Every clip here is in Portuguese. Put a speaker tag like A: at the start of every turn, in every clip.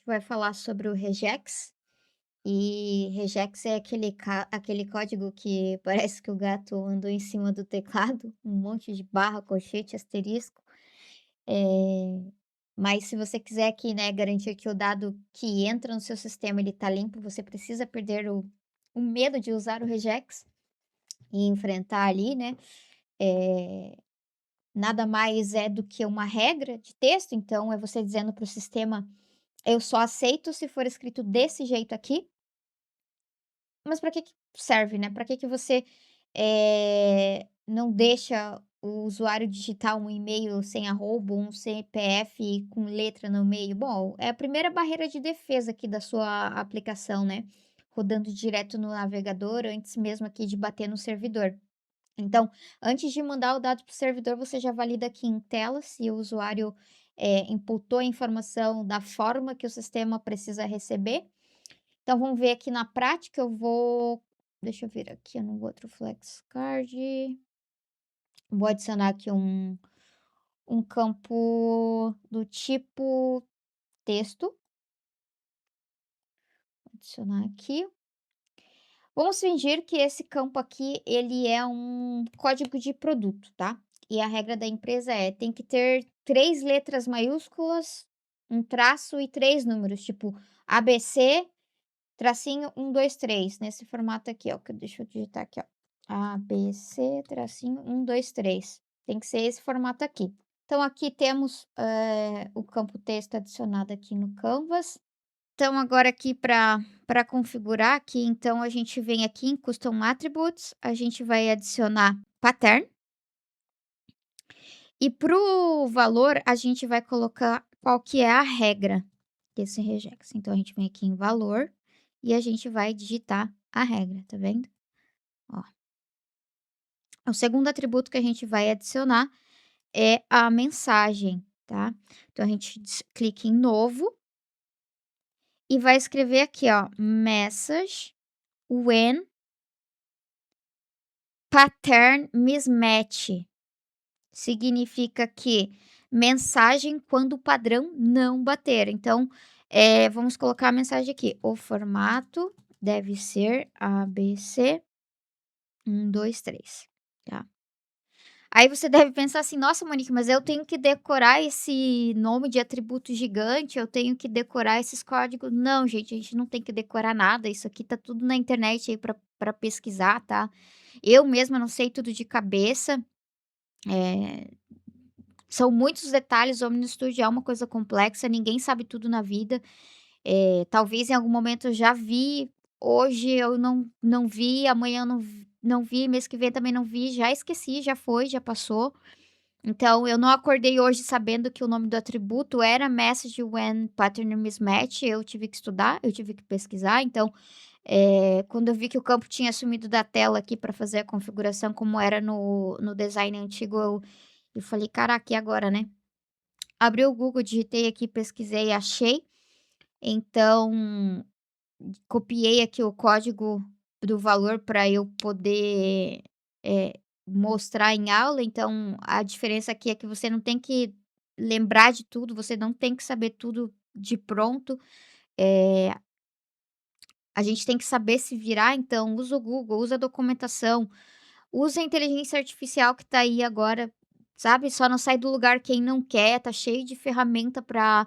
A: vai falar sobre o regex. E regex é aquele código que parece que o gato andou em cima do teclado, um monte de barra, colchete, asterisco. Eh, mas se você quiser aqui, né, garantir que o dado que entra no seu sistema ele tá limpo, você precisa perder o medo de usar o regex e enfrentar ali, né, eh, nada mais é do que uma regra de texto, então é você dizendo para o sistema: "Eu só aceito se for escrito desse jeito aqui". Mas para que serve, né? Para que você, não deixa o usuário digitar um e-mail sem arroba, um CPF com letra no meio? Bom, é a primeira barreira de defesa aqui da sua aplicação, né, rodando direto no navegador antes mesmo aqui de bater no servidor. Então, antes de mandar o dado para o servidor, você já valida aqui em tela se o usuário, imputou a informação da forma que o sistema precisa receber. Então vamos ver aqui na prática, deixa eu ver aqui no outro flexcard, vou adicionar aqui um campo do tipo texto, adicionar aqui. Vamos fingir que esse campo aqui, ele é um código de produto, tá? E a regra da empresa tem que ter 3 letras maiúsculas, um traço e 3 números, tipo ABC tracinho 1, 2, 3 nesse formato aqui, ó, que deixa eu digitar aqui, ó. ABC, tracinho 1, 2, 3. Tem que ser esse formato aqui. Então aqui temos, o campo texto adicionado aqui no Canvas. Então agora aqui para configurar aqui, então a gente vem aqui em Custom Attributes, a gente vai adicionar pattern, e para o valor a gente vai colocar qual que é a regra desse regex. Então a gente vem aqui em valor e a gente vai digitar a regra, tá vendo? Ó. O segundo atributo que a gente vai adicionar é a mensagem, tá? Então a gente clica em novo e vai escrever aqui, ó, message when pattern mismatch. Significa que mensagem quando o padrão não bater. Então, vamos colocar a mensagem aqui: o formato deve ser ABC 1, 2, 3, tá? Aí você deve pensar assim: "Nossa, Monique, mas eu tenho que decorar esse nome de atributo gigante, eu tenho que decorar esses códigos". Não, gente, a gente não tem que decorar nada, isso aqui tá tudo na internet aí pra pesquisar, tá. Eu mesma não sei tudo de cabeça, eh, são muitos detalhes, o OmniStudio é uma coisa complexa, ninguém sabe tudo na vida. Talvez em algum momento eu já vi, hoje eu não vi, amanhã eu não vi, mês que vem também não vi, já esqueci, já foi, já passou. Então eu não acordei hoje sabendo que o nome do atributo era message when pattern mismatch, eu tive que estudar, eu tive que pesquisar, então, quando eu vi que o campo tinha sumido da tela aqui para fazer a configuração como era no design antigo, eu falei: "Caraca, e agora, né?". Abri o Google, digitei aqui, pesquisei, achei, então copiei aqui o código do valor para eu poder, mostrar em aula, então a diferença aqui é que você não tem que lembrar de tudo, você não tem que saber tudo de pronto, eh, a gente tem que saber se virar, então usa o Google, usa a documentação, usa a inteligência artificial que tá aí agora, sabe, só não sai do lugar quem não quer, tá cheio de ferramenta para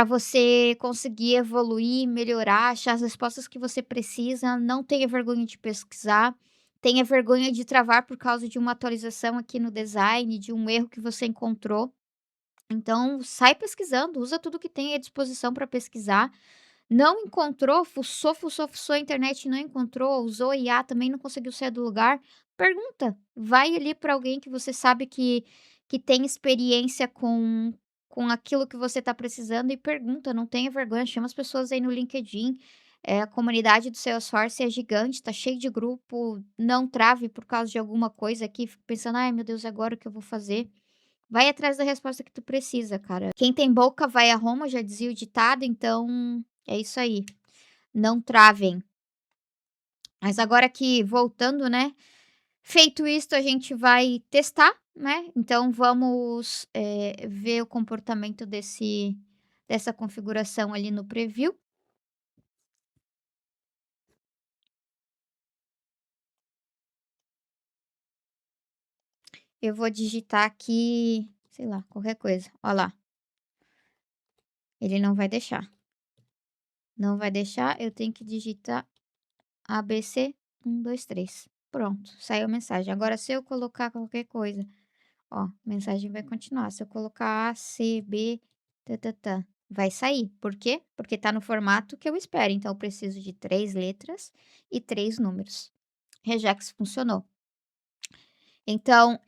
A: você conseguir evoluir, melhorar, achar as respostas que você precisa, não tenha vergonha de pesquisar, tenha vergonha de travar por causa de uma atualização aqui no design, de um erro que você encontrou. Então, sai pesquisando, usa tudo que tem à disposição para pesquisar. Não encontrou, fuçou, fuçou, fuçou a internet e não encontrou, usou IA, também não conseguiu sair do lugar, pergunta. Vai ali para alguém que você sabe que tem experiência com aquilo que você está precisando e pergunta, não tenha vergonha, chama as pessoas aí no LinkedIn, a comunidade do Salesforce é gigante, tá cheio de grupo, não trave por causa de alguma coisa aqui, fique pensando: "Ai meu Deus, e agora o que eu vou fazer?". Vai atrás da resposta que tu precisa, cara. Quem tem boca vai a Roma, já dizia o ditado, então é isso aí. Não travem. Mas agora que voltando, né, feito isto, a gente vai testar, né, então vamos, ver o comportamento dessa configuração ali no preview. Eu vou digitar aqui, sei lá, qualquer coisa. Ó lá, ele não vai deixar. Não vai deixar, eu tenho que digitar ABC 123. Pronto, saiu a mensagem. Agora se eu colocar qualquer coisa, ó, a mensagem vai continuar. Se eu colocar A, C, B, tã-tã-tã, vai sair. Por quê? Porque tá no formato que eu espero, então eu preciso de 3 letras e 3 números. Regex funcionou. Então,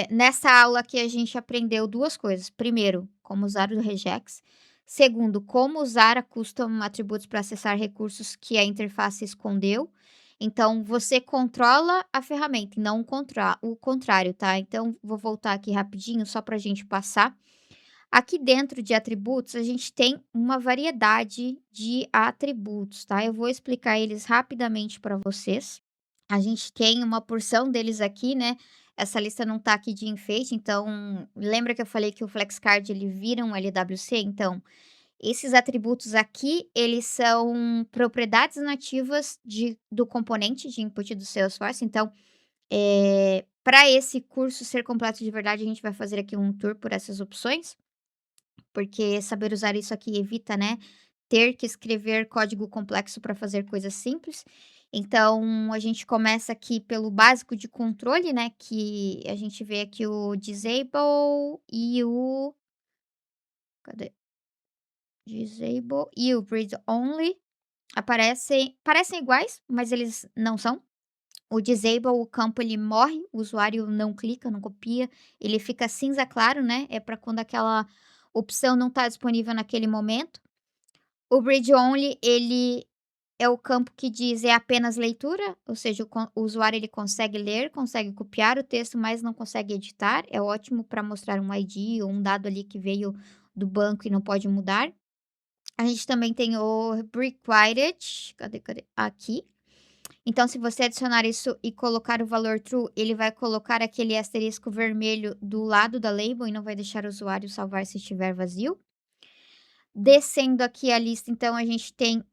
A: nessa aula aqui a gente aprendeu 2 coisas. Primeiro, como usar o regex. Segundo, como usar a custom attributos para acessar recursos que a interface escondeu. Então, você controla a ferramenta e não o contrário, tá? Então, vou voltar aqui rapidinho só para a gente passar. Aqui dentro de atributos, a gente tem uma variedade de atributos, tá? Eu vou explicar eles rapidamente para vocês. A gente tem uma porção deles aqui, né, essa lista não tá aqui de enfeite, então lembra que eu falei que o flexcard ele vira um LWC? Então, esses atributos aqui, eles são propriedades nativas do componente de input do Salesforce, então, para esse curso ser completo de verdade, a gente vai fazer aqui um tour por essas opções, porque saber usar isso aqui evita, né, ter que escrever código complexo para fazer coisas simples. Então, a gente começa aqui pelo básico de controle, né, que a gente vê aqui o disable e o cadê? Disable e o read only parecem iguais, mas eles não são. O disable, o campo ele morre, o usuário não clica, não copia, ele fica cinza claro, né, é para quando aquela opção não está disponível naquele momento. O read only, ele é o campo que diz é apenas leitura, ou seja, o usuário ele consegue ler, consegue copiar o texto, mas não consegue editar. É ótimo para mostrar um ID ou um dado ali que veio do banco e não pode mudar. A gente também tem o required, cadê? Aqui. Então, se você adicionar isso e colocar o valor true, ele vai colocar aquele asterisco vermelho do lado da label e não vai deixar o usuário salvar se estiver vazio. Descendo aqui a lista, então, a gente tem,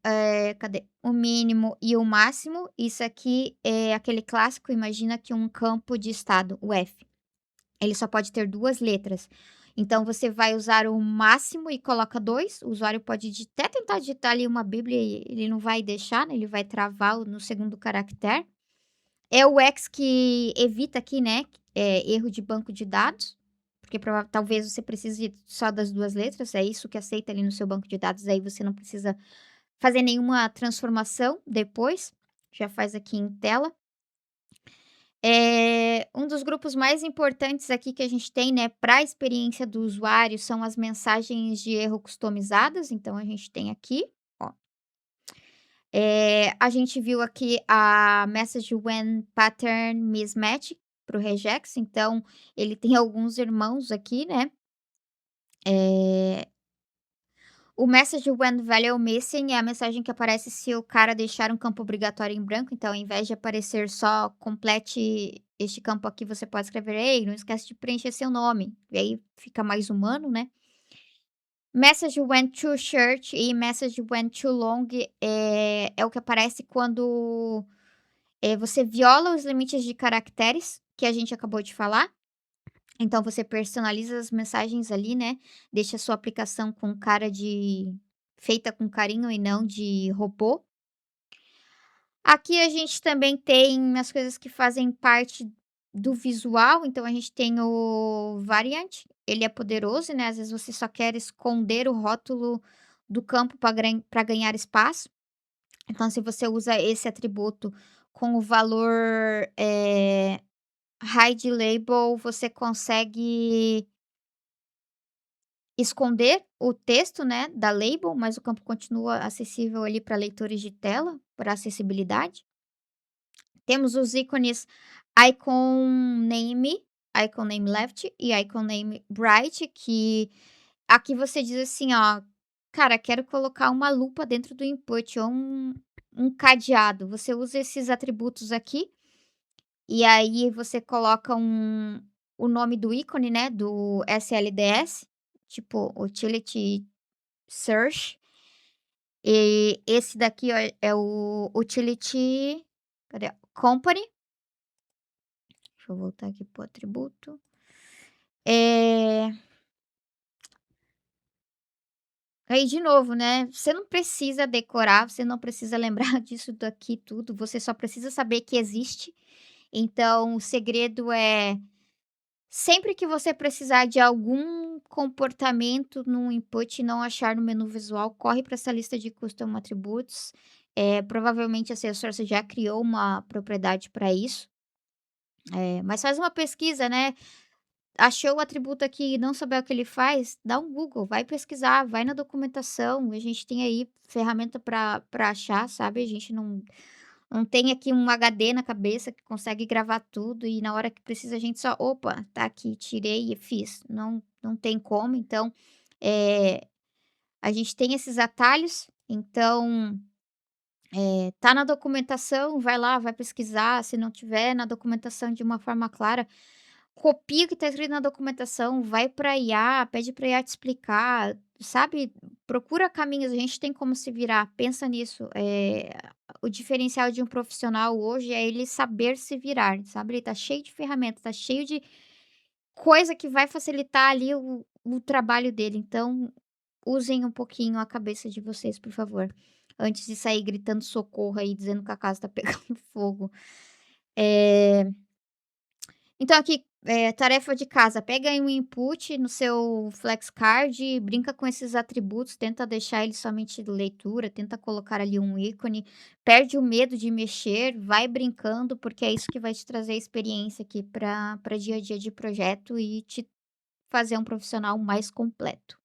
A: cadê? O mínimo e o máximo. Isso aqui é aquele clássico, imagina que um campo de estado, o F, ele só pode ter 2 letras. Então, você vai usar o máximo e coloca 2. O usuário pode até tentar digitar ali uma bíblia e ele não vai deixar, né, ele vai travar no segundo caractere. É o X que evita aqui, né, erro de banco de dados, porque talvez você precise só das 2 letras, é isso que aceita ali no seu banco de dados, aí você não precisa fazer nenhuma transformação depois, já faz aqui em tela. Um dos grupos mais importantes aqui que a gente tem, né, para a experiência do usuário são as mensagens de erro customizadas, então a gente tem aqui, ó. A gente viu aqui a message when pattern mismatch para o regex, então ele tem alguns irmãos aqui, né. Eh, o message when value missing é a mensagem que aparece se o cara deixar um campo obrigatório em branco, então ao invés de aparecer só complete este campo aqui, você pode escrever: "Ei, não esquece de preencher seu nome", e aí fica mais humano, né. Message when too short e message when too long, é o que aparece quando você viola os limites de caracteres, que a gente acabou de falar, então você personaliza as mensagens ali, né, deixa a sua aplicação com cara de feita com carinho e não de robô. Aqui a gente também tem as coisas que fazem parte do visual, então a gente tem o variant, ele é poderoso, né, às vezes você só quer esconder o rótulo do campo para ganhar espaço, então se você usa esse atributo com o valor, hide label, você consegue esconder o texto, né, da label, mas o campo continua acessível ali para leitores de tela, para acessibilidade. Temos os ícones icon name left e icon name right, que aqui você diz assim, ó: "Cara, quero colocar uma lupa dentro do input ou um cadeado". Você usa esses atributos aqui, e aí você coloca o nome do ícone, né, do SLDS, tipo utility search, e esse daqui ó, é o utility cadê? Company, deixa eu voltar aqui para o atributo. Eh, aí de novo, né, você não precisa decorar, você não precisa lembrar disso daqui tudo, você só precisa saber que existe. Então o segredo é, sempre que você precisar de algum comportamento no input e não achar no menu visual, corre para essa lista de custom attributes. Provavelmente a Salesforce já criou uma propriedade para isso, mas faz uma pesquisa, né, achou o atributo aqui e não souber o que ele faz, dá um Google, vai pesquisar, vai na documentação, a gente tem aí ferramenta para achar, sabe, a gente não tem aqui um HD na cabeça que consegue gravar tudo e na hora que precisa a gente só: "Opa, tá aqui, tirei e fiz". Não tem como, então, a gente tem esses atalhos, então, tá na documentação, vai lá, vai pesquisar, se não tiver na documentação de uma forma clara, copia o que tá escrito na documentação, vai pra IA, pede pra IA te explicar, sabe, procura caminhos, a gente tem como se virar, pensa nisso, o diferencial de um profissional hoje é ele saber se virar, sabe, ele tá cheio de ferramentas, tá cheio de coisa que vai facilitar ali o trabalho dele, então usem um pouquinho a cabeça de vocês, por favor, antes de sair gritando socorro aí, dizendo que a casa tá pegando fogo. Eh então aqui, tarefa de casa, pega aí um input no seu flexcard, brinca com esses atributos, tenta deixar ele somente de leitura, tenta colocar ali um ícone, perde o medo de mexer, vai brincando, porque é isso que vai te trazer experiência aqui para dia a dia de projeto e te fazer um profissional mais completo.